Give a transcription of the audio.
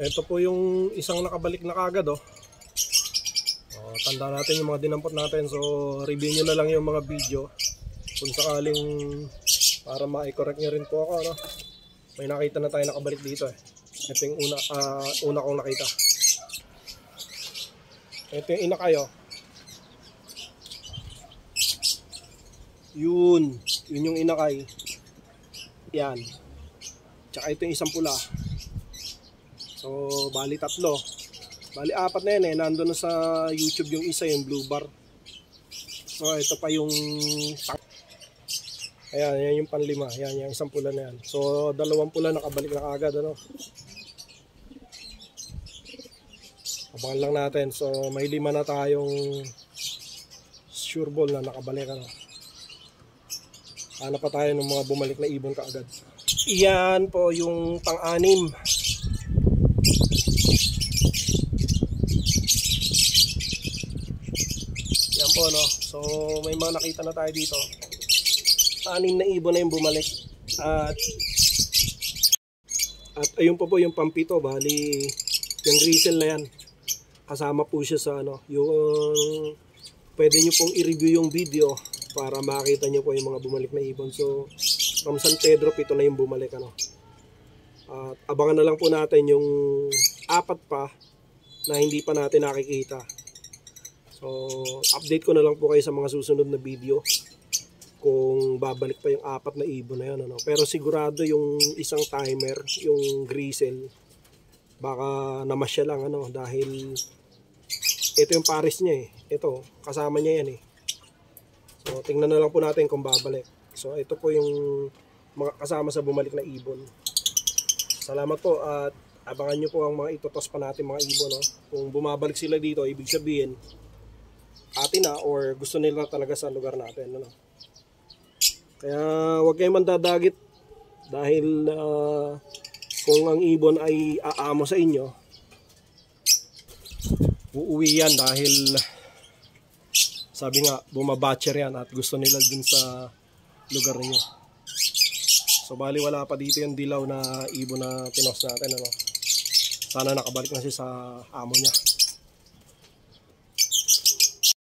Ito po yung isang nakabalik na kagad oh. Tanda natin yung mga dinampot natin. So review nyo na lang yung mga video kung sakaling para ma-correct nyo rin po ako ano. May nakita na tayo nakabalik dito eh. Ito yung una kong nakita. Ito yung inakay oh. Yun yung inakay. Yan. Tsaka ito yung isang pula. So bali tatlo. Bali apat na yan eh. Nandun na sa YouTube yung isa, yung blue bar. So ito pa yung ayan, yan yung panlima. Yan, yung isang pula na yan. So dalawang pula nakabalik na agad ano. Abangan lang natin. So may 5 na tayong sure ball na nakabalik ano. Hanap pa tayo ng mga bumalik na ibon kaagad. Iyan po yung pang-anim. Yan po no. So may mga nakita na tayo dito. 6 na ibon na yung bumalik. At ayun po yung pampito. Bali yung grisel na yan. Kasama po siya sa ano. Yung pwede nyo pong i-review yung video para makita nyo po yung mga bumalik na ibon. So from San Pedro, 7 na yung bumalik ano. At abangan na lang po natin yung 4 pa na hindi pa natin nakikita. So update ko na lang po kayo sa mga susunod na video kung babalik pa yung 4 na ibon na yan ano. Pero sigurado yung isang timer, yung grisel, baka namasya lang ano, dahil ito yung pares niya eh. Ito, kasama niya yan eh. So tingnan na lang po natin kung babalik. So ito po yung mga kasama sa bumalik na ibon. Salamat po at abangan nyo po ang mga itotos pa natin mga ibon no? Kung bumabalik sila dito, ibig sabihin atin na or gusto nila talaga sa lugar natin ano? Kaya huwag kayong mandadagit dahil kung ang ibon ay aamo sa inyo, uuwi yan dahil sabi nga bumabatcher yan at gusto nila dun sa lugar niyo. So bali wala pa dito yung dilaw na ibon na tinos natin ano. Sana nakabalik na siya sa amo niya.